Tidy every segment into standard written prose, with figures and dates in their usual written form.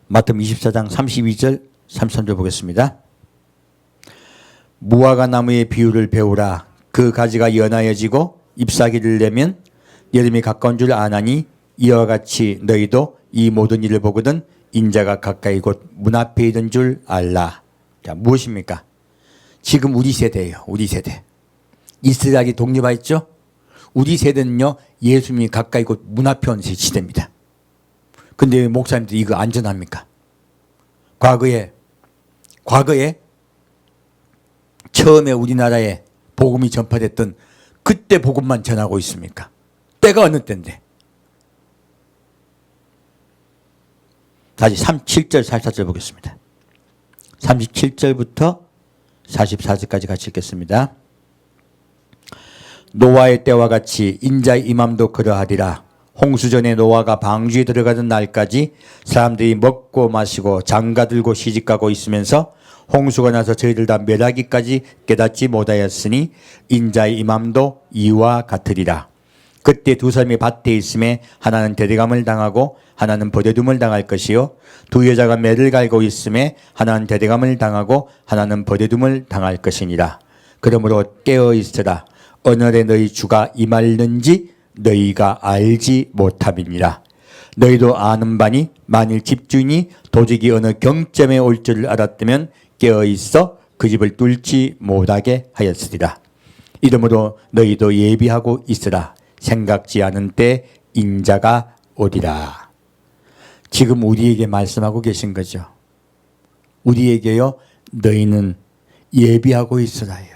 마태복음 24장 32절 33절 보겠습니다. 무화과 나무의 비유를 배우라. 그 가지가 연하여지고 잎사귀를 내면 여름이 가까운 줄 아나니 이와 같이 너희도 이 모든 일을 보거든 인자가 가까이 곧 문 앞에 있는 줄 알라. 자, 무엇입니까? 지금 우리 세대예요. 우리 세대. 이스라엘이 독립하였죠? 우리 세대는요, 예수님이 가까이 곧 문 앞에 온 시대입니다. 근데 왜 목사님들이 이거 안전합니까? 과거에 처음에 우리나라에 복음이 전파됐던 그때 복음만 전하고 있습니까? 때가 어느 때인데? 다시 37절 44절 보겠습니다. 37절부터 44절까지 같이 읽겠습니다. 노아의 때와 같이 인자의 임함도 그러하리라. 홍수전에 노아가 방주에 들어가던 날까지 사람들이 먹고 마시고 장가들고 시집가고 있으면서 홍수가 나서 저희들 다 멸하기까지 깨닫지 못하였으니 인자의 임함도 이와 같으리라. 그때 두 사람이 밭에 있음에 하나는 대대감을 당하고 하나는 버려둠을 당할 것이요 두 여자가 매를 갈고 있음에 하나는 대대감을 당하고 하나는 버려둠을 당할 것이니라. 그러므로 깨어 있으라. 어느 날 너희 주가 임하는지 너희가 알지 못함이니라. 너희도 아는 바니 만일 집주인이 도적이 어느 경점에 올 줄을 알았다면 깨어 있어 그 집을 뚫지 못하게 하였으리라. 이러므로 너희도 예비하고 있으라. 생각지 않은 때 인자가 오리라. 지금 우리에게 말씀하고 계신 거죠. 우리에게요, 너희는 예비하고 있으라요.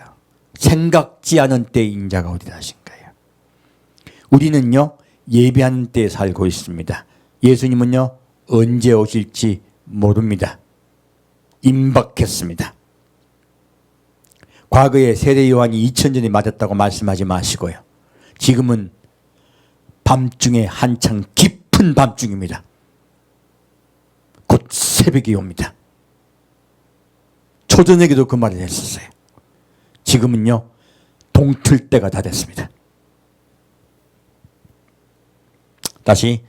생각지 않은 때 인자가 오리라 하신 거예요. 우리는요, 예비하는 때에 살고 있습니다. 예수님은요, 언제 오실지 모릅니다. 임박했습니다. 과거에 세례 요한이 2000년이 맞았다고 말씀하지 마시고요. 지금은 밤중에 한창 깊은 밤중입니다. 곧 새벽이 옵니다. 초저녁에도 그 말을 했었어요. 지금은요, 동틀 때가 다 됐습니다. 다시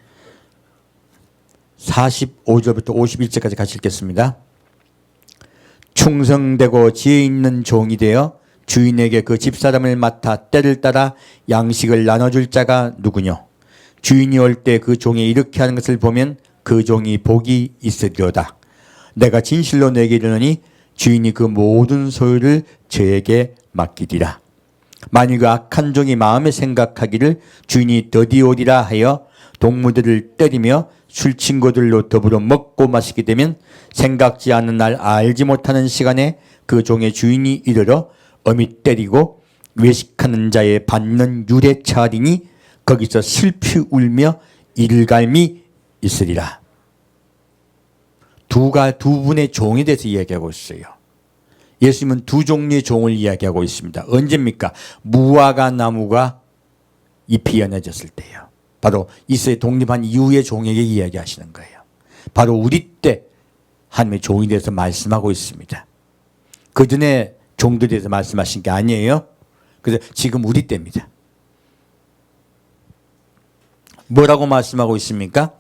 45절부터 51절까지 같이 읽겠습니다. 충성되고 지혜 있는 종이 되어 주인에게 그 집사람을 맡아 때를 따라 양식을 나눠줄 자가 누구뇨? 주인이 올 때 그 종이 이렇게 하는 것을 보면 그 종이 복이 있으리로다. 내가 진실로 내게 이르노니 주인이 그 모든 소유를 저에게 맡기리라. 만일 그 악한 종이 마음에 생각하기를 주인이 더디오리라 하여 동무들을 때리며 술 친구들로 더불어 먹고 마시게 되면 생각지 않은 날 알지 못하는 시간에 그 종의 주인이 이르러 엄히 때리고 외식하는 자의 받는 유래 차리니 거기서 슬피 울며 이를갈미 있으리라. 두 분의 종에 대해서 이야기하고 있어요. 예수님은 두 종류의 종을 이야기하고 있습니다. 언제입니까? 무화과 나무가 잎이 연해졌을 때요. 바로 이스라엘 독립한 이후의 종에게 이야기하시는 거예요. 바로 우리 때 하나님의 종에 대해서 말씀하고 있습니다. 그 전에 종들에 대해서 말씀하신 게 아니에요. 그래서 지금 우리 때입니다. 뭐라고 말씀하고 있습니까?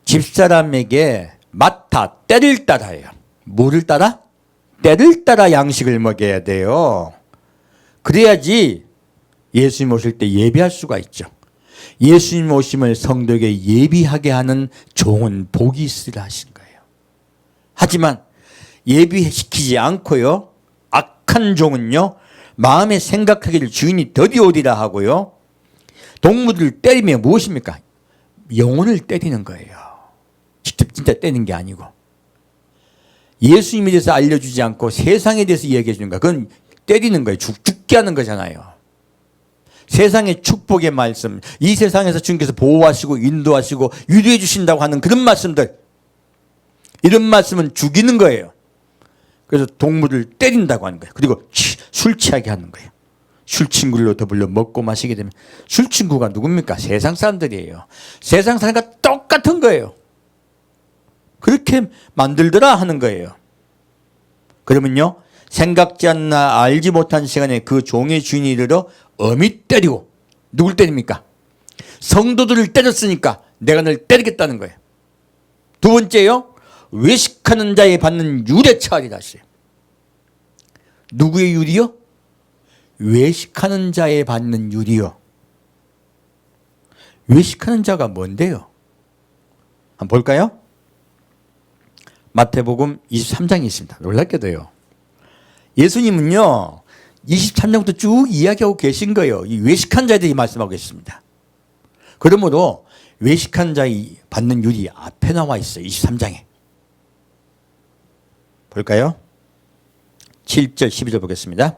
집사람에게 맡아 때를 따라요. 뭐를 따라? 때를 따라 양식을 먹여야 돼요. 그래야지 예수님 오실 때 예비할 수가 있죠. 예수님 오심을 성도에게 예비하게 하는 종은 복이 있으리라 하신 거예요. 하지만 예비시키지 않고요, 악한 종은요, 마음에 생각하기를 주인이 더디오리라 하고요, 동무들을 때리면 무엇입니까? 영혼을 때리는 거예요. 직접 진짜 때리는 게 아니고. 예수님에 대해서 알려주지 않고 세상에 대해서 이야기해 주는 거예요. 그건 때리는 거예요. 죽게 하는 거잖아요. 세상의 축복의 말씀, 이 세상에서 주님께서 보호하시고 인도하시고 유도해 주신다고 하는 그런 말씀들, 이런 말씀은 죽이는 거예요. 그래서 동물을 때린다고 하는 거예요. 그리고 술 취하게 하는 거예요. 술 친구들로 더불어 먹고 마시게 되면, 술 친구가 누굽니까? 세상 사람들이에요. 세상 사람과 똑같은 거예요. 그렇게 만들더라 하는 거예요. 그러면요, 생각지 않나 알지 못한 시간에 그 종의 주인이 이르러 엄히 때리고, 누굴 때립니까? 성도들을 때렸으니까 내가 널 때리겠다는 거예요. 두 번째요, 외식하는 자에 받는 유래 처하리라 했어요. 누구의 유리요? 외식하는 자에 받는 유리요. 외식하는 자가 뭔데요? 한번 볼까요? 마태복음 23장이 있습니다. 놀랍게도요. 예수님은요 23장부터 쭉 이야기하고 계신 거예요. 이 외식한 자들이 말씀하고 있습니다. 그러므로 외식한 자의 받는 율이 앞에 나와 있어요. 23장에. 볼까요? 7절 12절 보겠습니다.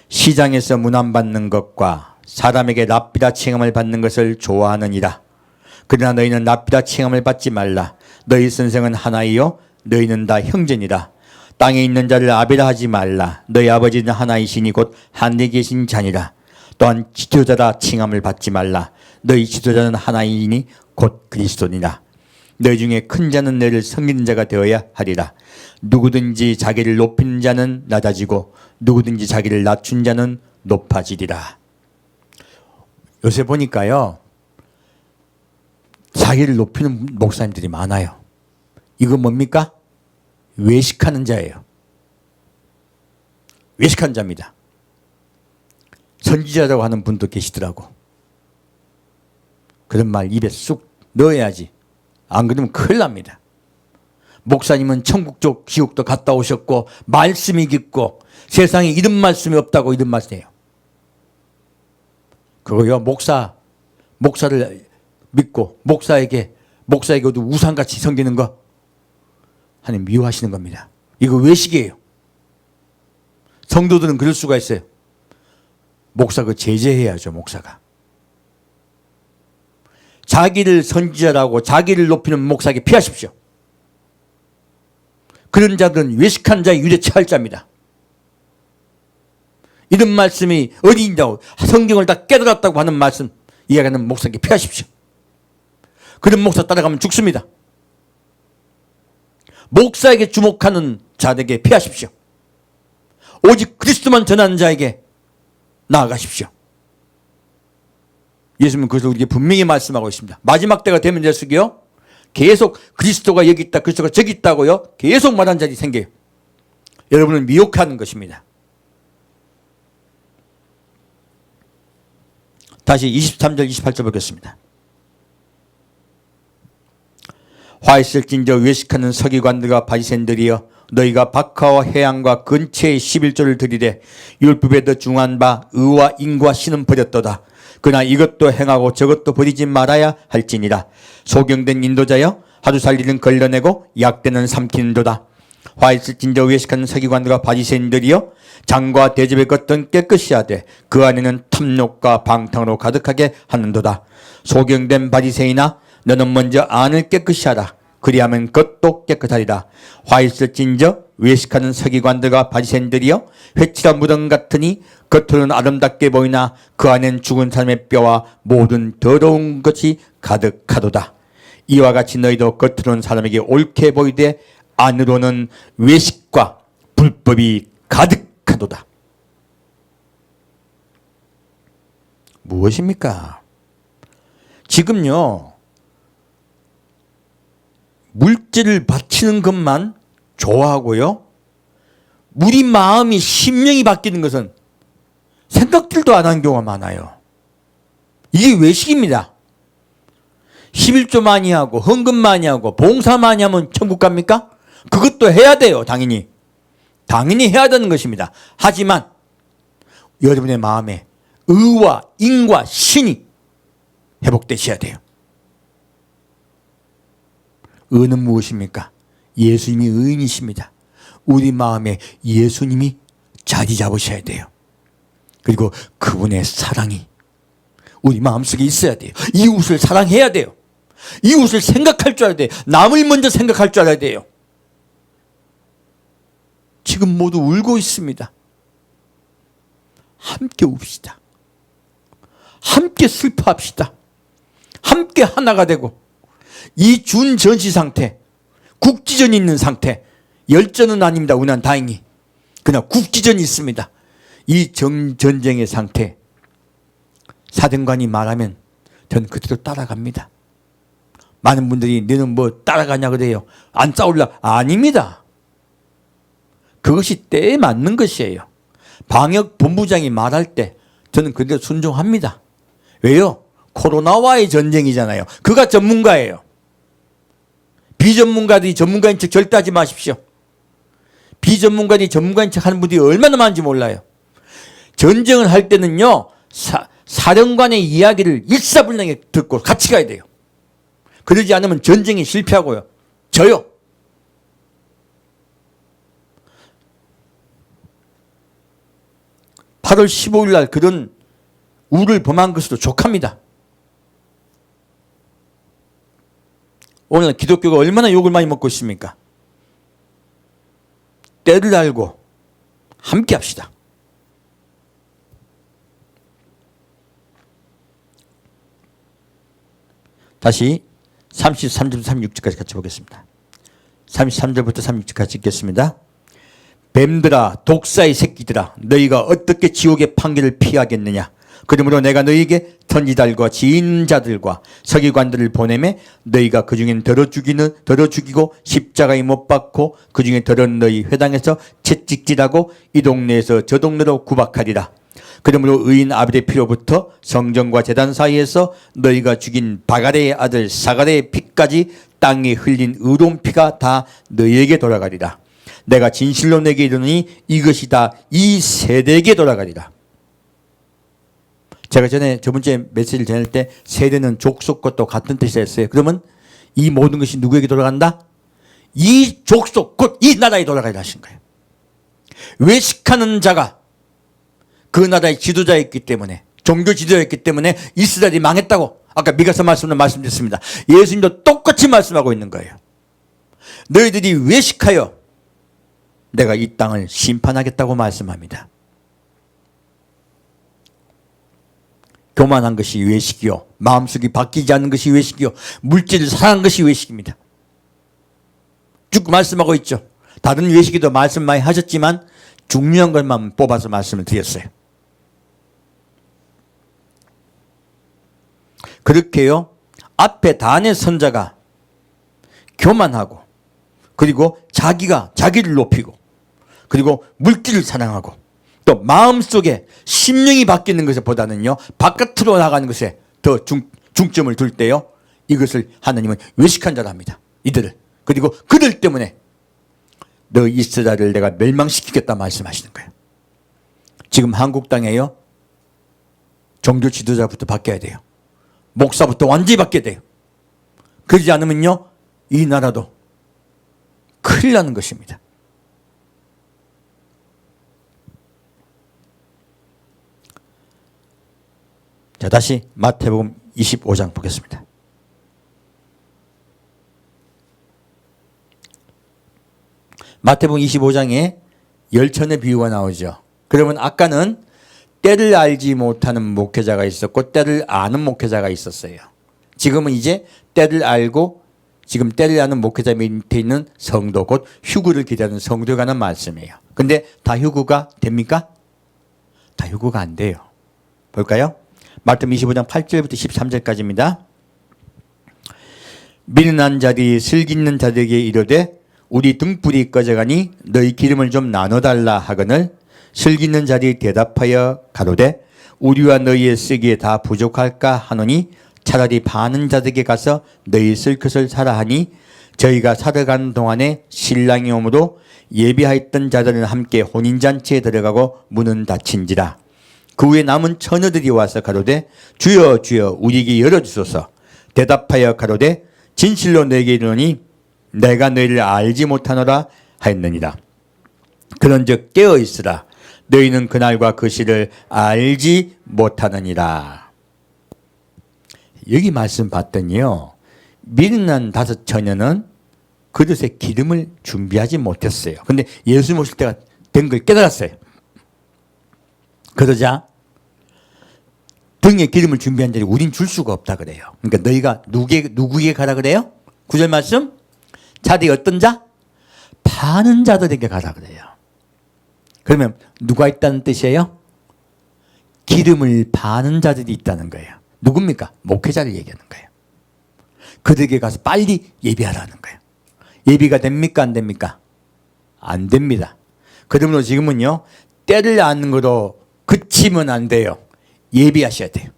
시장에서 문안받는 것과 사람에게 납비라 칭함을 받는 것을 좋아하느니라. 그러나 너희는 납비라 칭함을 받지 말라. 너희 선생은 하나이요 너희는 다 형제니라. 땅에 있는 자를 아비라 하지 말라. 너희 아버지는 하나이시니 곧 하늘에 계신 자니라. 또한 지도자라 칭함을 받지 말라. 너희 지도자는 하나이니 곧 그리스도니라. 너희 중에 큰 자는 너희를 섬기는 자가 되어야 하리라. 누구든지 자기를 높이는 자는 낮아지고 누구든지 자기를 낮춘 자는 높아지리라. 요새 보니까요 자기를 높이는 목사님들이 많아요. 이거 뭡니까? 외식하는 자예요. 외식한 자입니다. 선지자라고 하는 분도 계시더라고. 그런 말 입에 쑥 넣어야지. 안 그러면 큰일 납니다. 목사님은 천국 쪽 지옥도 갔다 오셨고 말씀이 깊고 세상에 이런 말씀이 없다고 이런 말씀이에요. 그거요 목사를 믿고 목사에게도 우상같이 섬기는 거 하나님 미워하시는 겁니다. 이거 외식이에요. 성도들은 그럴 수가 있어요. 목사가 제재해야죠. 목사가 자기를 선지자라고 자기를 높이는 목사에게 피하십시오. 그런 자들은 외식한 자의 유래 처할 자입니다. 이런 말씀이 어디 있냐고 성경을 다 깨달았다고 하는 말씀 이야기하는 목사에게 피하십시오. 그런 목사 따라가면 죽습니다. 목사에게 주목하는 자들에게 피하십시오. 오직 그리스도만 전하는 자에게 나아가십시오. 예수님은 그것을 우리에게 분명히 말씀하고 있습니다. 마지막 때가 되면 될수록요 계속 그리스도가 여기 있다 그리스도가 저기 있다고요 계속 말하는 자들이 생겨요. 여러분을 미혹하는 것입니다. 다시 23절 28절 보겠습니다. 화 있을진저 외식하는 서기관들과 바리새인들이여 너희가 박하와 해양과 근처에 11조를 드리되 율법에 더 중한 바 의와 인과 신은 버렸도다. 그러나 이것도 행하고 저것도 버리지 말아야 할지니라. 소경된 인도자여 하루 살리는 걸러내고 약대는 삼키는도다. 화 있을진저 외식하는 서기관들과 바리새인들이여 장과 대접의 것들은 깨끗이 하되 그 안에는 탐욕과 방탕으로 가득하게 하는도다. 소경된 바리새인아 너는 먼저 안을 깨끗이 하라. 그리하면 겉도 깨끗하리라. 화 있을진저 외식하는 서기관들과 바리새인들이여 회칠한 무덤 같으니 겉으로는 아름답게 보이나 그 안엔 죽은 사람의 뼈와 모든 더러운 것이 가득하도다. 이와 같이 너희도 겉으로는 사람에게 옳게 보이되 안으로는 외식과 불법이 가득하도다. 무엇입니까? 지금요 물질을 바치는 것만 좋아하고요 우리 마음이 심령이 바뀌는 것은 생각들도 안 하는 경우가 많아요. 이게 외식입니다. 11조 많이 하고 헌금 많이 하고 봉사 많이 하면 천국 갑니까? 그것도 해야 돼요. 당연히 해야 되는 것입니다. 하지만 여러분의 마음에 의와 인과 신이 회복되셔야 돼요. 의는 무엇입니까? 예수님이 의인이십니다. 우리 마음에 예수님이 자리 잡으셔야 돼요. 그리고 그분의 사랑이 우리 마음속에 있어야 돼요. 이웃을 사랑해야 돼요. 이웃을 생각할 줄 알아야 돼요. 남을 먼저 생각할 줄 알아야 돼요. 지금 모두 울고 있습니다. 함께 웁시다. 함께 슬퍼합시다. 함께 하나가 되고 이 준전시 상태, 국지전이 있는 상태, 열전은 아닙니다. 우리는 다행히. 그러나 국지전이 있습니다. 이 전쟁의 상태, 사등관이 말하면 전 그대로 따라갑니다. 많은 분들이 너는 뭐 따라가냐 그래요. 안 싸울라. 아닙니다. 그것이 때에 맞는 것이에요. 방역본부장이 말할 때 저는 그대로 순종합니다. 왜요? 코로나와의 전쟁이잖아요. 그가 전문가예요. 비전문가들이 전문가인 척 절대 하지 마십시오. 비전문가들이 전문가인 척 하는 분들이 얼마나 많은지 몰라요. 전쟁을 할 때는요, 사령관의 이야기를 일사불란하게 듣고 같이 가야 돼요. 그러지 않으면 전쟁이 실패하고요. 져요. (8월 15일) 날 그런 우를 범한 것으로 족합니다. 오늘 기독교가 얼마나 욕을 많이 먹고 있습니까? 때를 알고 함께 합시다. 다시 33절부터 36절까지 같이 보겠습니다. 33절부터 36절까지 읽겠습니다. 뱀들아, 독사의 새끼들아, 너희가 어떻게 지옥의 판결을 피하겠느냐? 그러므로 내가 너희에게 선지자들과 지인자들과 서기관들을 보내매 너희가 그 중엔 더러 죽이고 십자가에 못 박고 그 중에 더러운 너희 회당에서 채찍질하고 이 동네에서 저 동네로 구박하리라. 그러므로 의인 아벨의 피로부터 성전과 제단 사이에서 너희가 죽인 바갈의 아들 사갈의 피까지 땅에 흘린 의로운 피가 다 너희에게 돌아가리라. 내가 진실로 내게 이르노니 이것이 다 이 세대에게 돌아가리라. 제가 저번주에 메시지를 전할 때 세대는 족속과 또 같은 뜻이었어요. 그러면 이 모든 것이 누구에게 돌아간다? 이 족속 곧 이 나라에 돌아가리라 하신 거예요. 외식하는 자가 그 나라의 지도자였기 때문에, 종교 지도자였기 때문에 이스라엘이 망했다고 아까 미가서 말씀으로 말씀드렸습니다. 예수님도 똑같이 말씀하고 있는 거예요. 너희들이 외식하여 내가 이 땅을 심판하겠다고 말씀합니다. 교만한 것이 외식이요, 마음속이 바뀌지 않는 것이 외식이요, 물질을 사랑한 것이 외식입니다. 쭉 말씀하고 있죠. 다른 외식에도 말씀 많이 하셨지만 중요한 것만 뽑아서 말씀을 드렸어요. 그렇게요, 앞에 단의 선자가 교만하고, 그리고 자기를 높이고, 그리고 물질을 사랑하고, 또 마음속에 심령이 바뀌는 것보다는요 바깥으로 나가는 것에 더 중점을 둘 때요, 이것을 하나님은 외식한 자라 합니다. 이들을. 그리고 그들 때문에 너 이스라엘을 내가 멸망시키겠다 말씀하시는 거예요. 지금 한국 땅에요, 종교 지도자부터 바뀌어야 돼요. 목사부터 완전히 바뀌어야 돼요. 그러지 않으면요 이 나라도 큰일 나는 것입니다. 자, 다시 마태복음 25장 보겠습니다. 마태복음 25장에 열천의 비유가 나오죠. 그러면 아까는 때를 알지 못하는 목회자가 있었고 때를 아는 목회자가 있었어요. 지금은 이제 때를 알고 지금 때를 아는 목회자 밑에 있는 성도, 곧 휴거를 기다리는 성도에 관한 말씀이에요. 근데 다 휴거가 됩니까? 다 휴거가 안 돼요. 볼까요? 마태복음 25장 8절부터 13절까지입니다. 미련한 자들이 슬기있는 자들에게 이르되 우리 등불이 꺼져가니 너희 기름을 좀 나눠달라 하거늘 슬기있는 자들이 대답하여 가로되 우리와 너희의 쓰기에 다 부족할까 하노니 차라리 바는 자들에게 가서 너희 쓸 것을 사라 하니 저희가 살아가는 동안에 신랑이 오므로 예비하였던 자들은 함께 혼인잔치에 들어가고 문은 닫힌지라. 그 후에 남은 처녀들이 와서 가로되 주여 주여 우리에게 열어주소서. 대답하여 가로되 진실로 너에게 이르노니 내가 너희를 알지 못하노라 하였느니라. 그런즉 깨어있으라. 너희는 그날과 그 시를 알지 못하느니라. 여기 말씀 봤더니요, 미련한 5 처녀는 그릇에 기름을 준비하지 못했어요. 근데 예수님 오실 때가 된 걸 깨달았어요. 그러자 등에 기름을 준비한 자리 우린 줄 수가 없다 그래요. 그러니까 너희가 누구에게 가라 그래요? 9절 말씀, 자들이 어떤 자? 파는 자들에게 가라 그래요. 그러면 누가 있다는 뜻이에요? 기름을 파는 자들이 있다는 거예요. 누굽니까? 목회자를 얘기하는 거예요. 그들에게 가서 빨리 예비하라는 거예요. 예비가 됩니까? 안 됩니까? 안 됩니다. 그러므로 지금은요, 때를 아는 거로 그치면 안 돼요. 예비하셔야 돼요.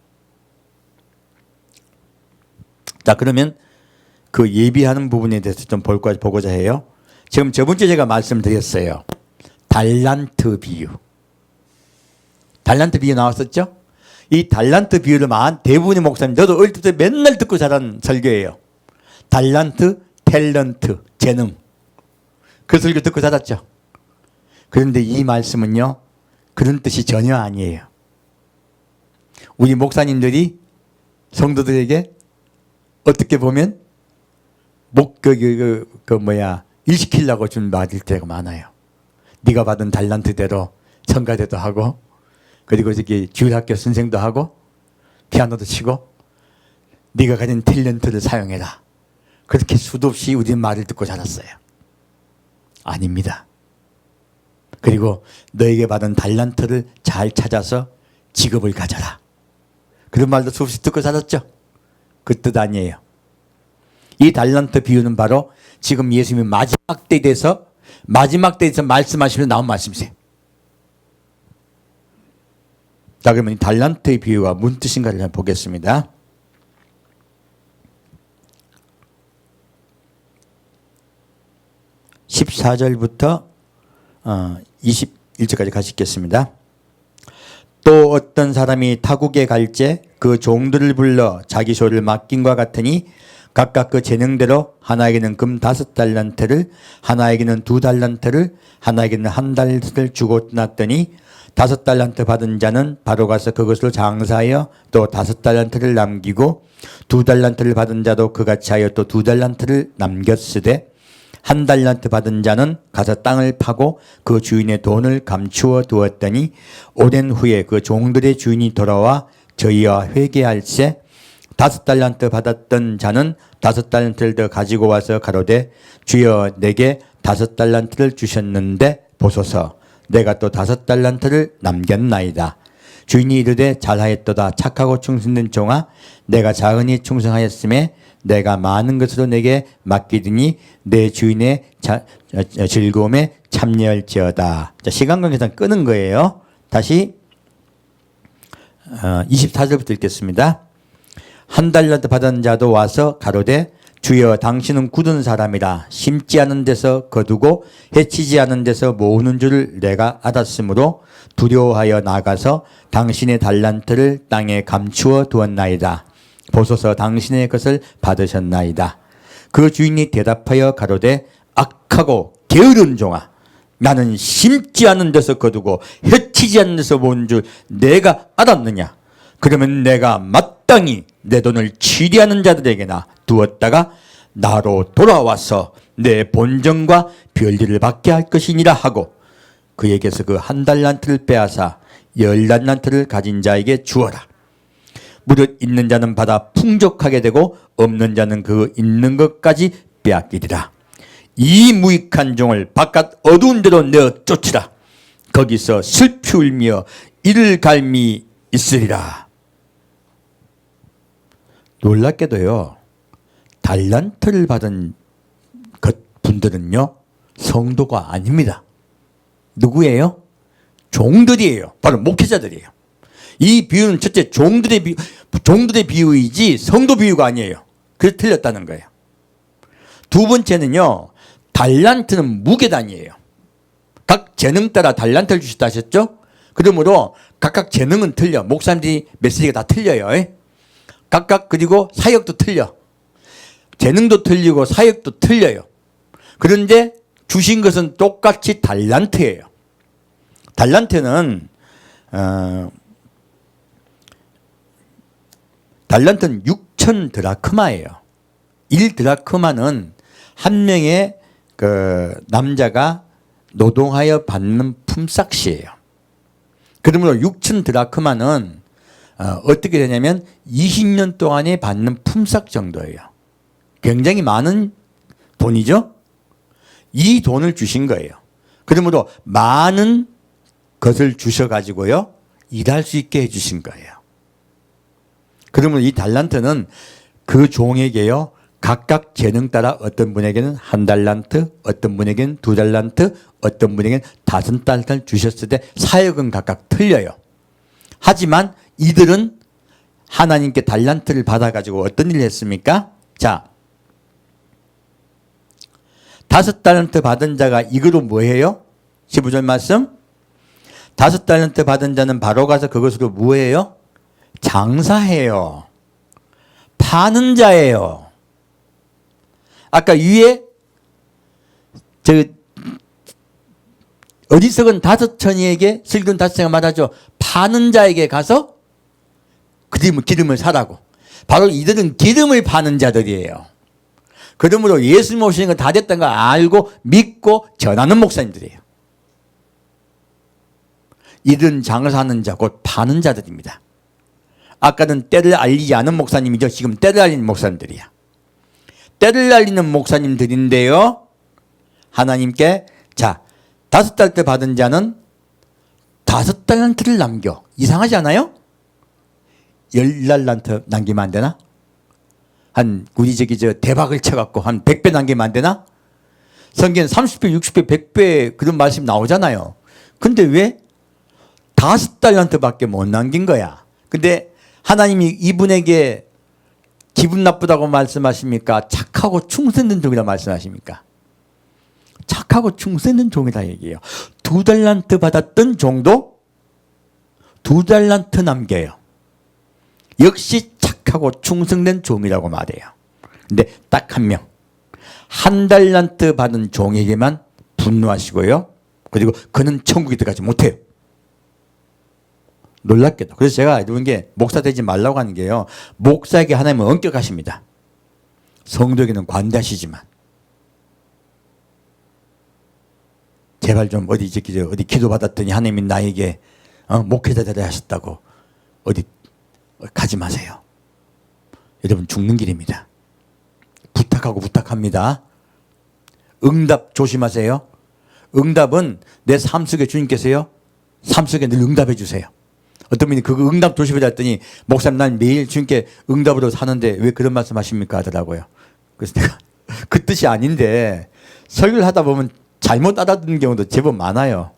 자, 그러면 그 예비하는 부분에 대해서 좀 보고자 해요. 지금 저번 주에 제가 말씀드렸어요. 달란트 비유. 달란트 비유 나왔었죠? 이 달란트 비유를 대부분의 목사님, 저도 어릴 때 맨날 듣고 자란 설교예요. 달란트, 탤런트, 재능. 그 설교 듣고 자랐죠. 그런데 이 말씀은요, 그런 뜻이 전혀 아니에요. 우리 목사님들이 성도들에게 어떻게 보면 일시키려고 준 말일 때가 많아요. 네가 받은 달란트대로 성가대도 하고, 그리고 저기 주일학교 선생도 하고, 피아노도 치고, 네가 가진 탤런트를 사용해라. 그렇게 수도 없이 우리 말을 듣고 자랐어요. 아닙니다. 그리고 너에게 받은 달란트를 잘 찾아서 직업을 가져라. 그런 말도 수없이 듣고 자랐죠. 그 뜻 아니에요. 이 달란트 비유는 바로 지금 예수님이 마지막 때에 대해서 말씀하시면서 나온 말씀이세요. 자, 그러면 이 달란트의 비유가 무슨 뜻인가를 한번 보겠습니다. 14절부터 21절까지 가시겠습니다. 또 어떤 사람이 타국에 갈제 그 종들을 불러 자기 소를 맡긴과 같으니 각각 그 재능대로 하나에게는 금 5달란트를 하나에게는 2달란트를 하나에게는 1달란트를 주고 떠났더니 5달란트 받은 자는 바로 가서 그것으로 장사하여 또 5달란트를 남기고 2달란트를 받은 자도 그같이 하여 또 2달란트를 남겼으되 1달란트 받은 자는 가서 땅을 파고 그 주인의 돈을 감추어 두었더니 오랜 후에 그 종들의 주인이 돌아와 저희와 회개할세 5달란트 받았던 자는 5달란트를 더 가지고 와서 가로되 주여 내게 5달란트를 주셨는데 보소서 내가 또 5달란트를 남겼나이다. 주인이 이르되 잘하였도다 착하고 충성된 종아 내가 작은이 충성하였음에 내가 많은 것으로 내게 맡기더니 내 주인의 즐거움에 참여할지어다. 자, 시간 관계상 끄는 거예요. 다시 24절부터 읽겠습니다. 1달란트 받은 자도 와서 가로되 주여 당신은 굳은 사람이라 심지 않은 데서 거두고 해치지 않은 데서 모으는 줄을 내가 알았으므로 두려워하여 나가서 당신의 달란트를 땅에 감추어 두었나이다. 보소서 당신의 것을 받으셨나이다. 그 주인이 대답하여 가로되 악하고 게으른 종아 나는 심지 않은 데서 거두고 해치지 않는 데서 모은 줄 내가 알았느냐. 그러면 내가 마땅히 내 돈을 취리하는 자들에게나 두었다가 나로 돌아와서 내 본전과 별일을 받게 할 것이니라 하고 그에게서 그 1달란트를 빼앗아 10달란트를 가진 자에게 주어라. 무릇 있는 자는 받아 풍족하게 되고 없는 자는 그 있는 것까지 빼앗기리라. 이 무익한 종을 바깥 어두운 데로 내어 쫓으라. 거기서 슬피 울며 이를 갈미 있으리라. 놀랍게도요, 달란트를 받은 분들은요 성도가 아닙니다. 누구예요? 종들이에요. 바로 목회자들이에요. 이 비유는 첫째 종들의 비유이지 성도 비유가 아니에요. 그래서 틀렸다는 거예요. 두 번째는요, 달란트는 무게단이에요. 각 재능 따라 달란트를 주셨다 하셨죠? 그러므로 각각 재능은 틀려. 목사님들이 메시지가 다 틀려요. 각각. 그리고 사역도 틀려. 재능도 틀리고 사역도 틀려요. 그런데 주신 것은 똑같이 달란트예요. 달란트는 6천 드라크마예요. 1드라크마는 한 명의 그 남자가 노동하여 받는 품삯이에요. 그러므로 6천 드라크마는 어떻게 되냐면 20년 동안에 받는 품삯 정도예요. 굉장히 많은 돈이죠. 이 돈을 주신 거예요. 그러므로 많은 것을 주셔가지고요 일할 수 있게 해주신 거예요. 그러면 이 달란트는 그 종에게요 각각 재능 따라 어떤 분에게는 1달란트, 어떤 분에게는 2달란트, 어떤 분에게는 5달란트를 주셨을 때 사역은 각각 틀려요. 하지만 이들은 하나님께 달란트를 받아가지고 어떤 일을 했습니까? 자, 5달란트 받은 자가 이거로 뭐해요? 15절 말씀. 5달란트 받은 자는 바로 가서 그것으로 뭐해요? 장사해요. 파는 자예요. 아까 위에 어리석은 5천이에게 슬기로운 5천이가 말하죠. 파는 자에게 가서 기름을 사라고. 바로 이들은 기름을 파는 자들이에요. 그러므로 예수님 오시는 거 다 됐다는 걸 알고 믿고 전하는 목사님들이에요. 이들은 장사하는 자, 곧 파는 자들입니다. 아까는 때를 알리지 않은 목사님이죠. 지금 때를 알리는 목사님들이야. 때를 알리는 목사님들인데요. 하나님께 자 5달란트 받은 자는 5달란트를 남겨. 이상하지 않아요? 10달란트 남기면 안 되나? 우리 대박을 쳐갖고 한 100배 남기면 안 되나? 성경에 30배, 60배, 100배 그런 말씀 나오잖아요. 근데 왜 5달란트밖에 못 남긴 거야? 근데 하나님이 이분에게 기분 나쁘다고 말씀하십니까? 착하고 충성된 종이라 말씀하십니까? 착하고 충성된 종이다 얘기해요. 2달란트 받았던 종도 2달란트 남겨요. 역시 착하고 충성된 종이라고 말해요. 근데 딱 한 명, 1달란트 받은 종에게만 분노하시고요. 그리고 그는 천국에 들어가지 못해요. 놀랍게도. 그래서 제가 이런 게 목사 되지 말라고 하는 게요. 목사에게 하나님은 엄격하십니다. 성도에게는 관대하시지만. 제발 좀 어디 기도 받았더니 하나님이 나에게 목회자 되라 하셨다고 어디 가지 마세요. 여러분 죽는 길입니다. 부탁합니다. 응답 조심하세요. 응답은 내 삶 속에 주님께서요. 삶 속에 늘 응답해 주세요. 어떤 분이 그거 응답 조심해라 했더니 목사님 난 매일 주님께 응답으로 사는데 왜 그런 말씀 하십니까 하더라고요. 그래서 내가 그 뜻이 아닌데 설교를 하다 보면 잘못 알아듣는 경우도 제법 많아요.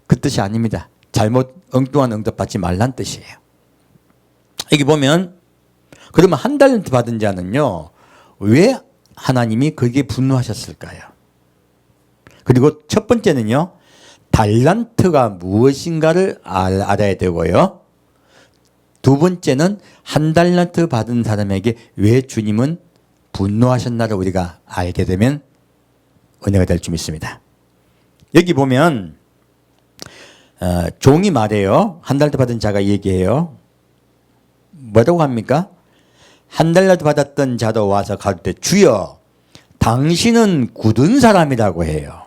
그 뜻이 아닙니다. 잘못 엉뚱한 응답 받지 말란 뜻이에요. 여기 보면 그러면 1달란트 받은 자는요. 왜 하나님이 거기에 분노하셨을까요? 그리고 첫 번째는요. 달란트가 무엇인가를 알아야 되고요. 두 번째는 1달란트 받은 사람에게 왜 주님은 분노하셨나를 우리가 알게 되면 은혜가 될 줄 믿습니다. 여기 보면 종이 말해요. 1달란트 받은 자가 얘기해요. 뭐라고 합니까? 1달란트 받았던 자도 와서 가로되 주여 당신은 굳은 사람이라고 해요.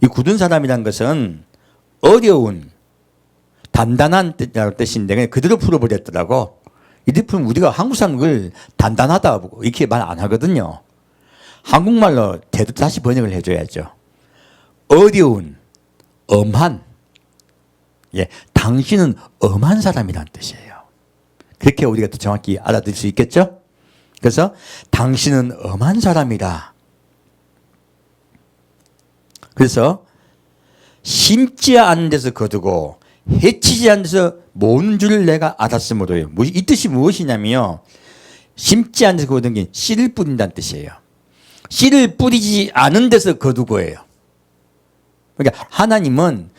이 굳은 사람이란 것은 어려운 단단한 뜻인데 그냥 그대로 풀어버렸더라고. 이들 풀면 우리가 한국 사람을 단단하다고 이렇게 말 안 하거든요. 한국말로 다시 번역을 해줘야죠. 어려운, 엄한. 예, 당신은 엄한 사람이란 뜻이에요. 그렇게 우리가 더 정확히 알아들을 수 있겠죠? 그래서 당신은 엄한 사람이라. 그래서 심지 않은 데서 거두고 해치지 않은 데서 모은 줄 내가 알았으므로요. 이 뜻이 무엇이냐면요. 심지 않은 데서 거둔 게 씨를 뿌린다는 뜻이에요. 씨를 뿌리지 않은 데서 거두고예요. 그러니까 하나님은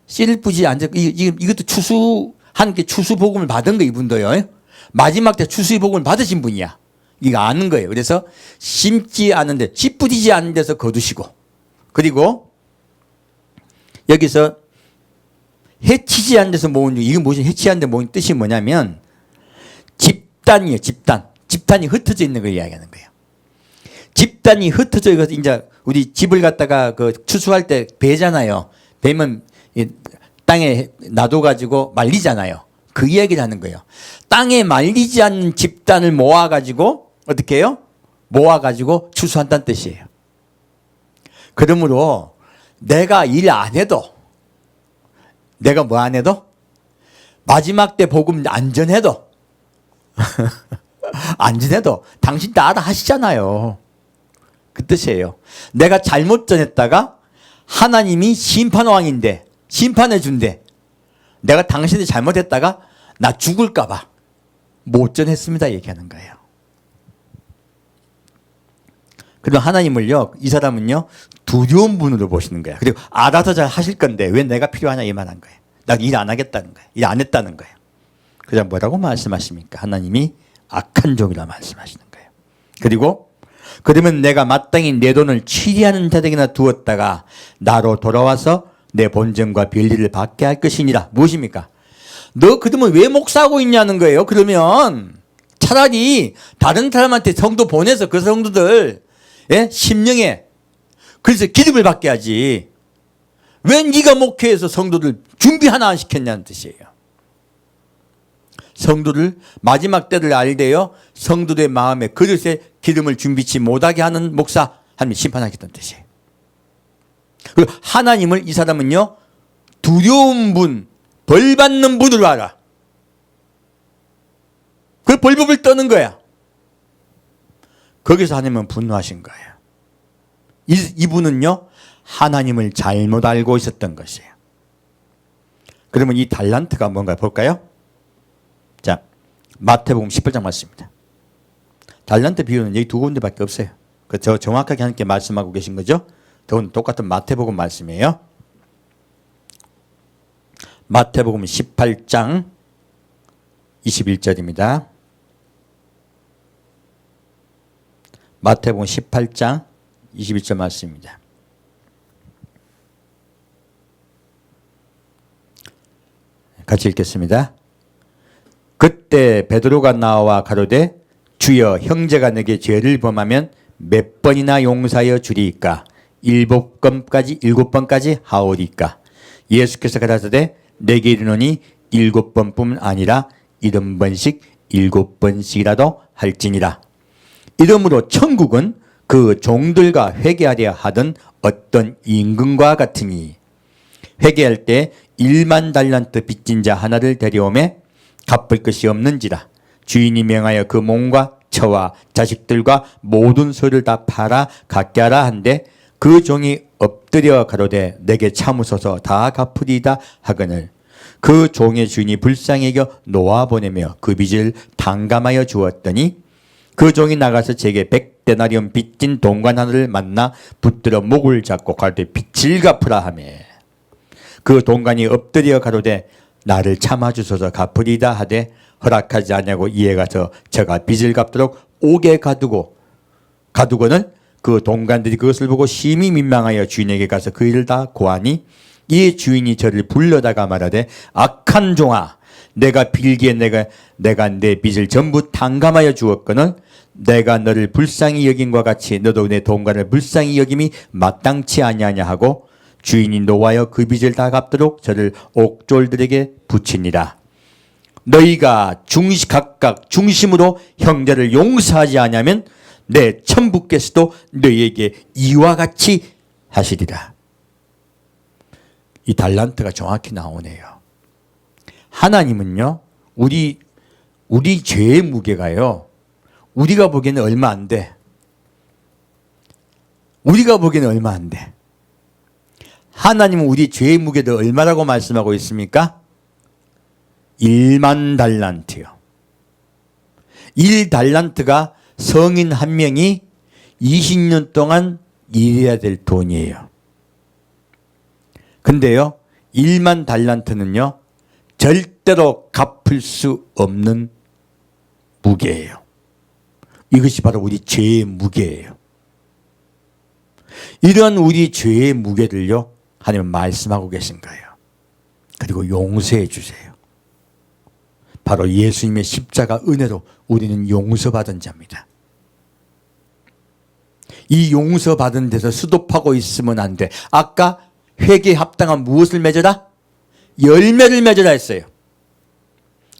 씨를 뿌리지 않은 데서 이것도 하나님께 추수 복음을 받은 거 이분도요. 마지막 때 추수의 복음을 받으신 분이야. 이거 아는 거예요. 그래서 심지 않은 데, 씨 뿌리지 않은 데서 거두시고 그리고 여기서 해치지 않은 데서 모은 중, 이게 무슨 해치지 않은 데 모은 뜻이 뭐냐면 집단이에요. 집단이 흩어져 있는 걸 이야기하는 거예요. 집단이 흩어져 있어서 이제 우리 집을 갖다가 추수할 때 베잖아요. 베면 땅에 놔둬가지고 말리잖아요. 그 이야기를 하는 거예요. 땅에 말리지 않는 집단을 모아가지고 어떻게 해요? 모아가지고 추수한다는 뜻이에요. 그러므로 내가 일 안 해도 내가 뭐 안 해도 마지막 때 복음 안 전해도 안 지내도 당신 다 알아 하시잖아요. 그 뜻이에요. 내가 잘못 전했다가 하나님이 심판왕인데 심판해 준대. 내가 당신이 잘못했다가 나 죽을까 봐 못 전했습니다 얘기하는 거예요. 그리고 하나님을요, 이 사람은요 두려운 분으로 보시는 거야. 그리고 알아서 잘 하실 건데 왜 내가 필요하냐 이 말한 거예요. 나 일 안 하겠다는 거예요. 일 안 했다는 거예요. 그냥 뭐라고 말씀하십니까? 하나님이 악한 종이라 말씀하시는 거예요. 그리고 그러면 내가 마땅히 내 돈을 취리하는 자들에게나 두었다가 나로 돌아와서 내 본전과 별일을 받게 할 것이니라. 무엇입니까? 너 그러면 왜 목사하고 있냐는 거예요. 그러면 차라리 다른 사람한테 성도 보내서 그 성도들 심령에 그래서 기름을 받게 하지. 왜 네가 목회해서 성도들 준비 하나 안 시켰냐는 뜻이에요. 성도들 마지막 때를 알되어 성도들의 마음에 그릇에 기름을 준비치 못하게 하는 목사 하나님 심판하겠다는 뜻이에요. 그리고 하나님을 이 사람은요 두려운 분, 벌 받는 분으로 알아. 그 벌법을 떠는 거야. 거기서 하나님은 분노하신 거예요. 이분은요 하나님을 잘못 알고 있었던 것이에요. 그러면 이 달란트가 뭔가 볼까요? 자, 마태복음 18장 맞습니다. 달란트 비유는 여기 두 군데밖에 없어요. 저 정확하게 하나님께 말씀하고 계신 거죠? 똑같은 마태복음 말씀이에요. 마태복음 18장 21절입니다. 마태복음 18장 21절 말씀입니다. 같이 읽겠습니다. 그때 베드로가 나와 가로되 주여 형제가 내게 죄를 범하면 몇 번이나 용서하여 주리이까? 7번까지 하오리까? 예수께서 가라사대 내게 이르노니 7번뿐 아니라 70번씩 7번씩이라도 할지니라. 이러므로 천국은 그 종들과 회개하려 하던 어떤 임금과 같으니 회개할 때 1만 달란트 빚진 자 하나를 데려오매 갚을 것이 없는지라. 주인이 명하여 그 몸과 처와 자식들과 모든 소를 다 팔아 갖게 하라 한데 그 종이 엎드려 가로되 내게 참으소서 다 갚으리이다 하거늘 그 종의 주인이 불쌍히 여겨 놓아보내며 그 빚을 탕감하여 주었더니 그 종이 나가서 제게 100데나리온 빚진 동관 하나를 만나 붙들어 목을 잡고 가로되 빚을 갚으라 하며 그 동관이 엎드려 가로되 나를 참아주소서 갚으리이다 하되 허락하지 않냐고 이에 가서 저가 빚을 갚도록 옥에 가두고는 그 동관들이 그것을 보고 심히 민망하여 주인에게 가서 그 일을 다 고하니 이에 주인이 저를 불러다가 말하되 악한 종아 내가 빌기에 내가 내 빚을 전부 탕감하여 주었거늘 내가 너를 불쌍히 여김과 같이 너도 내 동관을 불쌍히 여김이 마땅치 아니하냐 하고 주인이 노하여 그 빚을 다 갚도록 저를 옥졸들에게 붙이니라. 너희가 각각 중심으로 형제를 용서하지 않으면 내 천부께서도 너희에게 이와 같이 하시리라. 이 달란트가 정확히 나오네요. 하나님은요 우리 죄의 무게가요 우리가 보기에는 얼마 안 돼. 우리가 보기에는 얼마 안 돼. 하나님은 우리 죄의 무게도 얼마라고 말씀하고 있습니까? 1만 달란트요. 1달란트가 성인 한 명이 20년 동안 일해야 될 돈이에요. 근데요 1만 달란트는요 절대로 갚을 수 없는 무게예요. 이것이 바로 우리 죄의 무게예요. 이런 우리 죄의 무게를요 하나님은 말씀하고 계신 거예요. 그리고 용서해 주세요. 바로 예수님의 십자가 은혜로 우리는 용서받은 자입니다. 이 용서받은 데서 수독하고 있으면 안 돼. 아까 회개에 합당한 무엇을 맺어라? 열매를 맺어라 했어요.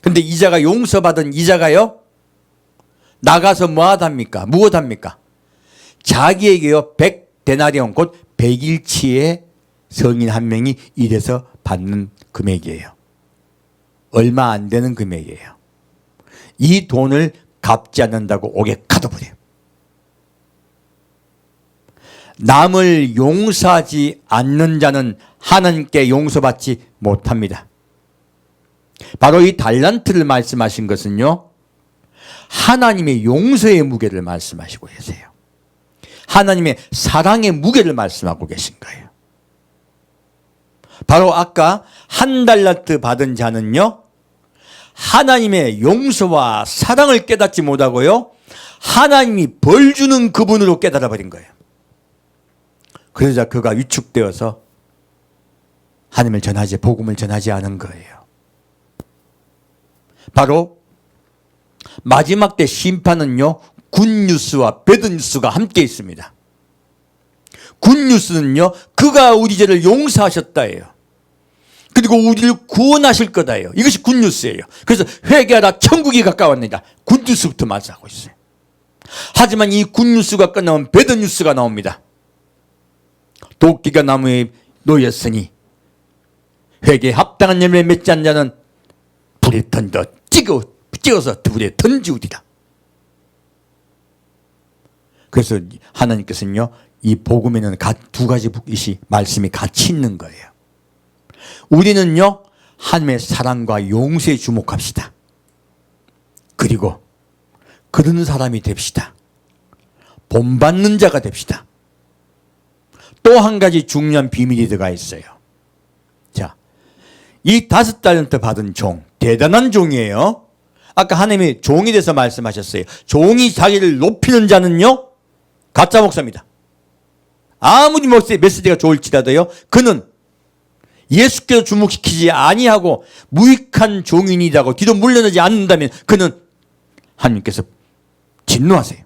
근데 이자가 용서받은 이자가요 나가서 무엇합니까? 자기에게요 100데나리온 곧 100일치의 성인 한 명이 일해서 받는 금액이에요. 얼마 안 되는 금액이에요. 이 돈을 갚지 않는다고 옥에 가둬버려요. 남을 용서하지 않는 자는 하나님께 용서받지 못합니다. 바로 이 달란트를 말씀하신 것은요, 하나님의 용서의 무게를 말씀하시고 계세요. 하나님의 사랑의 무게를 말씀하고 계신 거예요. 바로 아까 한 달란트 받은 자는요, 하나님의 용서와 사랑을 깨닫지 못하고요, 하나님이 벌 주는 그분으로 깨달아 버린 거예요. 그러자 그가 위축되어서 하나님을 전하지, 복음을 전하지 않은 거예요. 바로 마지막 때 심판은요, 굿뉴스와 배드뉴스가 함께 있습니다. 굿뉴스는요, 그가 우리 죄를 용서하셨다예요. 그리고 우리를 구원하실 거다예요. 이것이 굿뉴스예요. 그래서 회개하라, 천국이 가까웠느니라. 굿뉴스부터 말하고 있어요. 하지만 이 굿뉴스가 끝나면 배드뉴스가 나옵니다. 도끼가 나무에 놓였으니 회개에 합당한 열매 맺지 않는 자는 불에 던져 찍어서 불에 던지우리라. 그래서 하나님께서는요, 이 복음에는 두 가지 말씀이 같이 있는 거예요. 우리는요, 하나님의 사랑과 용서에 주목합시다. 그리고 그런 사람이 됩시다. 본받는 자가 됩시다. 또 한 가지 중요한 비밀이 들어가 있어요. 자, 이 5달란트 받은 종, 대단한 종이에요. 아까 하나님이 종에 대해서 말씀하셨어요. 종이 자기를 높이는 자는요, 가짜 목사입니다. 아무리 메시지가 좋을지라도요, 그는 예수께서 주목시키지 아니하고 무익한 종인이라고 뒤로 물러나지 않는다면 그는 하나님께서 진노하세요.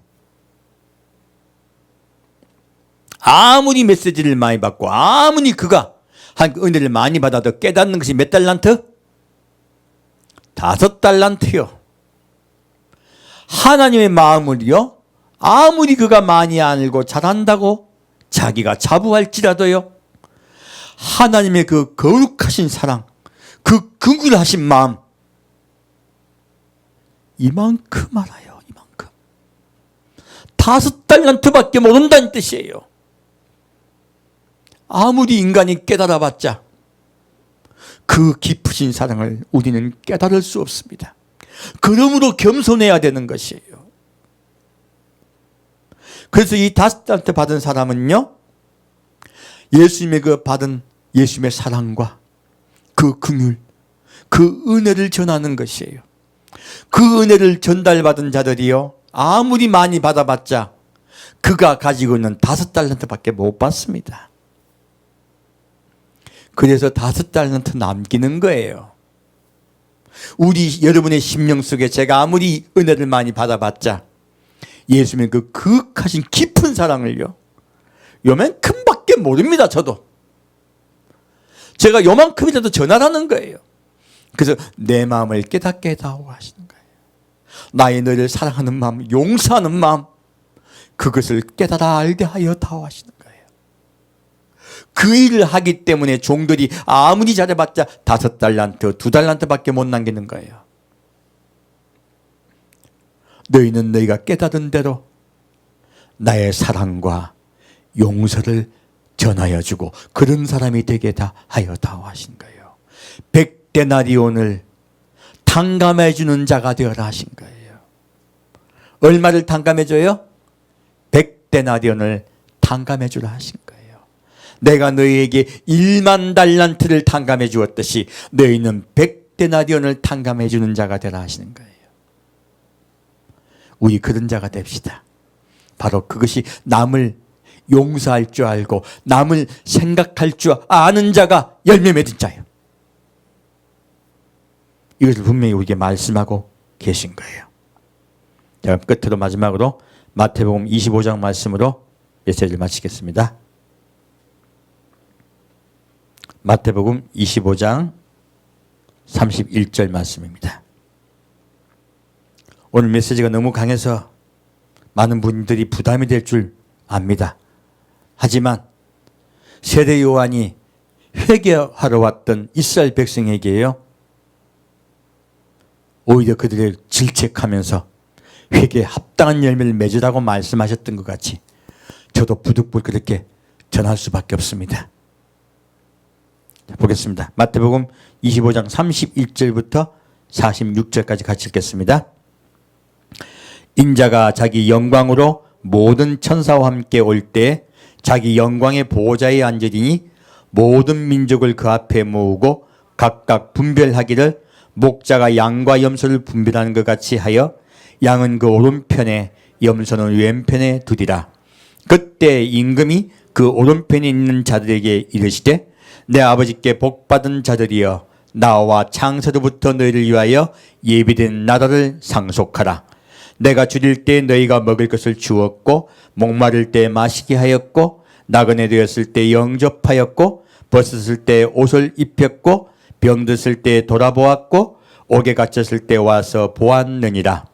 아무리 메시지를 많이 받고 아무리 그가 한 은혜를 많이 받아도 깨닫는 것이 몇 달란트? 5달란트요. 하나님의 마음을요, 아무리 그가 많이 알고 잘한다고 자기가 자부할지라도요, 하나님의 그 거룩하신 사랑, 그 긍휼하신 마음, 이만큼 알아요. 이만큼. 5달란트밖에 모른다는 뜻이에요. 아무리 인간이 깨달아봤자 그 깊으신 사랑을 우리는 깨달을 수 없습니다. 그러므로 겸손해야 되는 것이에요. 그래서 이 5달란트 받은 사람은요, 예수님의 그 받은 예수님의 사랑과 그 긍휼, 그 은혜를 전하는 것이에요. 그 은혜를 전달받은 자들이요, 아무리 많이 받아봤자 그가 가지고 있는 5달란트밖에 못 받습니다. 그래서 5달란트 남기는 거예요. 여러분의 심령 속에 제가 아무리 은혜를 많이 받아봤자 예수님의 그 극하신 깊은 사랑을요, 요만큼밖에 모릅니다. 저도. 제가 요만큼이라도 전하라는 거예요. 그래서 내 마음을 깨닫게 해다오 하시는 거예요. 나의 너를 사랑하는 마음, 용서하는 마음, 그것을 깨달아 알게 하여 다오 하시는 거예요. 그 일을 하기 때문에 종들이 아무리 잘해봤자 5달란트, 2달란트밖에 못 남기는 거예요. 너희는 너희가 깨닫은 대로 나의 사랑과 용서를 전하여 주고 그런 사람이 되게 다 하여 다오 하신 거예요. 100데나리온을 탕감해 주는 자가 되어라 하신 거예요. 얼마를 탕감해 줘요? 100데나리온을 탕감해 주라 하신 거예요. 내가 너희에게 1만 달란트를 탕감해 주었듯이 너희는 100데나리온을 탕감해 주는 자가 되라 하시는 거예요. 우리 그런 자가 됩시다. 바로 그것이 남을 용서할 줄 알고 남을 생각할 줄 아는 자가 열매 맺은 자예요. 이것을 분명히 우리에게 말씀하고 계신 거예요. 자, 끝으로 마지막으로 마태복음 25장 말씀으로 메시지를 마치겠습니다. 마태복음 25장 31절 말씀입니다. 오늘 메시지가 너무 강해서 많은 분들이 부담이 될 줄 압니다. 하지만 세례 요한이 회개하러 왔던 이스라엘 백성에게요, 오히려 그들을 질책하면서 회개에 합당한 열매를 맺으라고 말씀하셨던 것 같이 저도 부득불 그렇게 전할 수밖에 없습니다. 자, 보겠습니다. 마태복음 25장 31절부터 46절까지 같이 읽겠습니다. 인자가 자기 영광으로 모든 천사와 함께 올 때 자기 영광의 보좌에 앉으리니 모든 민족을 그 앞에 모으고 각각 분별하기를 목자가 양과 염소를 분별하는 것 같이 하여 양은 그 오른편에 염소는 왼편에 두리라. 그때 임금이 그 오른편에 있는 자들에게 이르시되 내 아버지께 복받은 자들이여 나와 창세로부터 너희를 위하여 예비된 나라를 상속하라. 내가 줄일 때 너희가 먹을 것을 주었고 목마를 때 마시게 하였고 나그네 되었을 때 영접하였고 벗었을 때 옷을 입혔고 병들었을 때 돌아보았고 옥에 갇혔을 때 와서 보았느니라.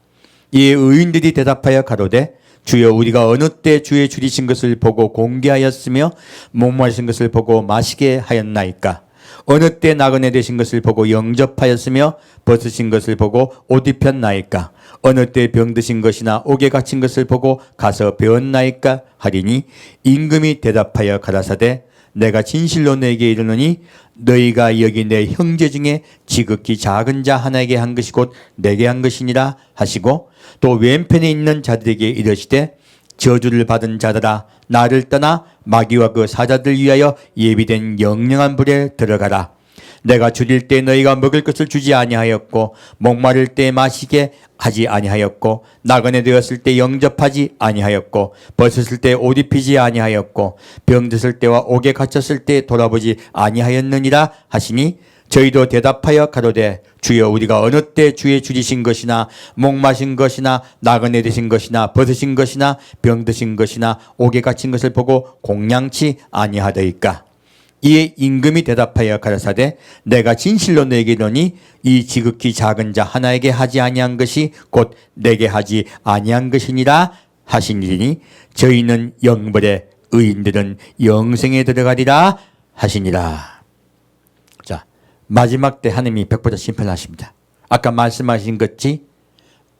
이에 의인들이 대답하여 가로되 주여 우리가 어느 때 주의 줄이신 것을 보고 공개하였으며 목마르신 것을 보고 마시게 하였나이까. 어느 때 나그네 되신 것을 보고 영접하였으며 벗으신 것을 보고 옷 입혔나이까. 어느 때 병드신 것이나 옥에 갇힌 것을 보고 가서 배웠나이까 하리니 임금이 대답하여 가라사대 내가 진실로 너에게 이르노니 너희가 여기 내 형제 중에 지극히 작은 자 하나에게 한 것이 곧 내게 한 것이니라 하시고 또 왼편에 있는 자들에게 이르시되 저주를 받은 자들아 나를 떠나 마귀와 그 사자들 위하여 예비된 영영한 불에 들어가라. 내가 줄일 때 너희가 먹을 것을 주지 아니하였고 목마를 때 마시게 하지 아니하였고 나그네 되었을 때 영접하지 아니하였고 벗었을 때 옷 입히지 아니하였고 병들었을 때와 옥에 갇혔을 때 돌아보지 아니하였느니라 하시니 저희도 대답하여 가로되 주여 우리가 어느 때 주의 줄이신 것이나 목마신 것이나 나그네 되신 것이나 벗으신 것이나 병드신 것이나 옥에 갇힌 것을 보고 공양치 아니하더이까. 이에 임금이 대답하여 가라사대 내가 진실로 너에게 이르노니 이 지극히 작은 자 하나에게 하지 아니한 것이 곧 내게 하지 아니한 것이니라 하시니니 저희는 영벌에 의인들은 영생에 들어가리라 하시니라. 자, 마지막 때 하나님이 백보자 심판하십니다. 아까 말씀하신 것이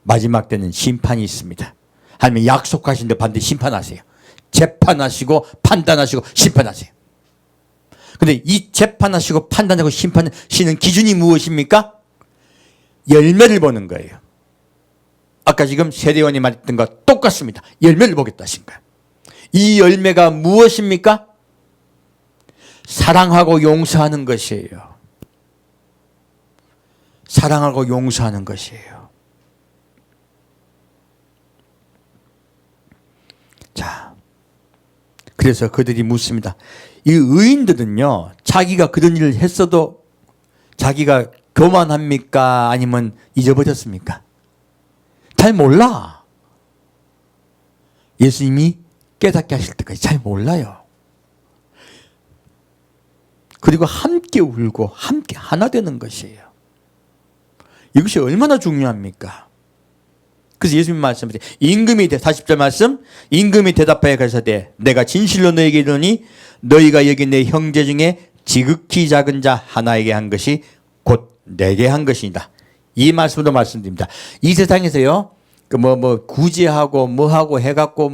마지막 때는 심판이 있습니다. 하나님이 약속하신 데 반드시 심판하세요. 재판하시고 판단하시고 심판하세요. 근데 이 재판하시고 판단하고 심판하시는 기준이 무엇입니까? 열매를 보는 거예요. 아까 지금 세례요한이 말했던 것과 똑같습니다. 열매를 보겠다 하신 거예요. 이 열매가 무엇입니까? 사랑하고 용서하는 것이에요. 사랑하고 용서하는 것이에요. 자, 그래서 그들이 묻습니다. 이 의인들은요, 자기가 그런 일을 했어도 자기가 교만합니까? 아니면 잊어버렸습니까? 잘 몰라. 예수님이 깨닫게 하실 때까지 잘 몰라요. 그리고 함께 울고 함께 하나 되는 것이에요. 이것이 얼마나 중요합니까? 그래서 예수님 말씀하세요. 임금이 40절 말씀 임금이 대답하여 가라사대 내가 진실로 너에게 이르노니 너희가 여기 내 형제 중에 지극히 작은 자 하나에게 한 것이 곧 내게 한 것이다. 이 말씀으로 말씀드립니다. 이 세상에서요 그 구제하고 뭐하고 해갖고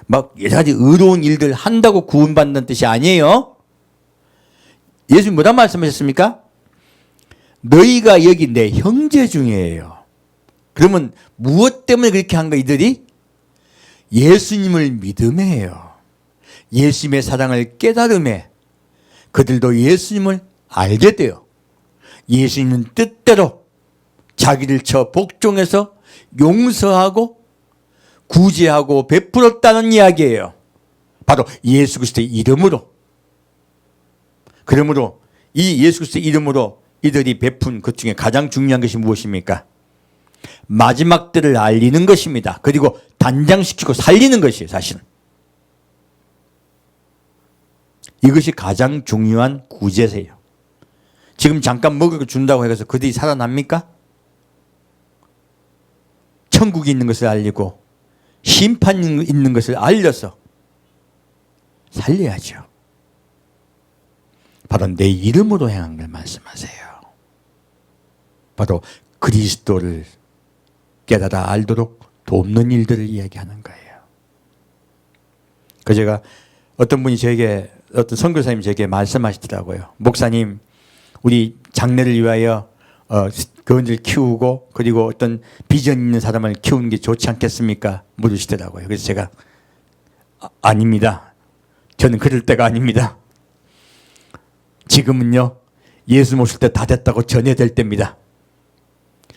막 여러 가지 의로운 일들 한다고 구원받는 뜻이 아니에요. 예수님 뭐라 말씀하셨습니까? 너희가 여기 내 형제 중이에요. 그러면 무엇 때문에 그렇게 한 거 이들이? 예수님을 믿음에요. 예수님의 사랑을 깨달음에 그들도 예수님을 알게 돼요. 예수님은 뜻대로 자기를 쳐 복종해서 용서하고 구제하고 베풀었다는 이야기예요. 바로 예수 그리스도의 이름으로. 그러므로 이 예수 그리스도의 이름으로 이들이 베푼 것 중에 가장 중요한 것이 무엇입니까? 마지막 때를 알리는 것입니다. 그리고 단장시키고 살리는 것이에요. 사실은. 이것이 가장 중요한 구제세요. 지금 잠깐 먹을 거 준다고 해서 그들이 살아납니까? 천국이 있는 것을 알리고 심판이 있는 것을 알려서 살려야죠. 바로 내 이름으로 행한 걸 말씀하세요. 바로 그리스도를 깨달아 알도록 돕는 일들을 이야기하는 거예요. 그 제가 어떤 분이 저에게 어떤 선교사님이 저에게 말씀하시더라고요. 목사님, 우리 장래를 위하여 교원들 키우고 그리고 어떤 비전 있는 사람을 키우는 게 좋지 않겠습니까? 물으시더라고요. 그래서 제가 아닙니다. 저는 그럴 때가 아닙니다. 지금은요, 예수 모실 때 다 됐다고 전해야 될 때입니다.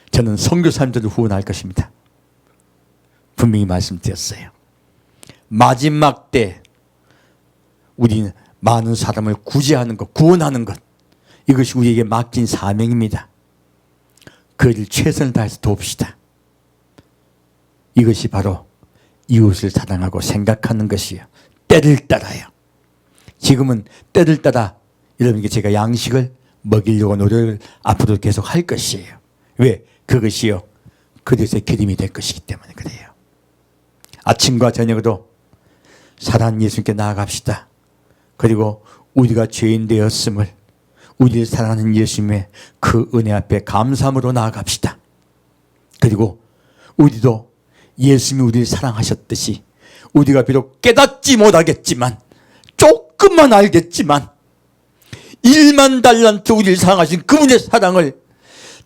저는 선교사님들을 후원할 것입니다. 분명히 말씀드렸어요. 마지막 때 우리는 많은 사람을 구제하는 것, 구원하는 것, 이것이 우리에게 맡긴 사명입니다. 그를 최선을 다해서 돕시다. 이것이 바로 이웃을 사랑하고 생각하는 것이요. 때를 따라요. 지금은 때를 따라 여러분께 제가 양식을 먹이려고 노력을 앞으로 계속 할 것이에요. 왜? 그것이요, 그릇의 기름이 될 것이기 때문에 그래요. 아침과 저녁으로 살아난 예수님께 나아갑시다. 그리고 우리가 죄인 되었음을, 우리를 사랑하는 예수님의 그 은혜 앞에 감사함으로 나아갑시다. 그리고 우리도 예수님이 우리를 사랑하셨듯이 우리가 비록 깨닫지 못하겠지만, 조금만 알겠지만 1만 달란트 우리를 사랑하신 그분의 사랑을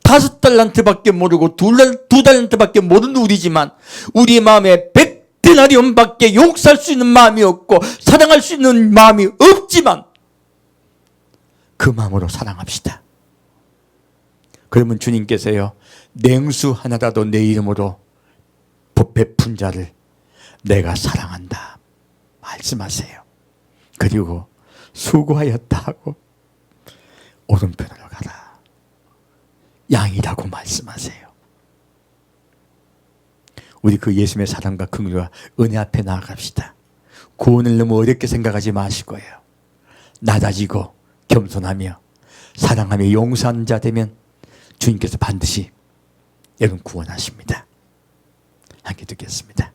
5달란트밖에 모르고 2달란트밖에 모르는 우리지만 우리의 마음에 100데나리온밖에 용서할 수 있는 마음이 없고 사랑할 수 있는 마음이 없지만 그 마음으로 사랑합시다. 그러면 주님께서요, 냉수 하나라도 내 이름으로 베푼 자를 내가 사랑한다 말씀하세요. 그리고 수고하였다 하고 오른편으로 가라 양이라고 말씀하세요. 우리 그 예수님의 사랑과 긍휼과 은혜 앞에 나아갑시다. 구원을 너무 어렵게 생각하지 마시고요, 낮아지고 겸손하며 사랑하며 용서하는 자 되면 주님께서 반드시 여러분 구원하십니다. 함께 듣겠습니다.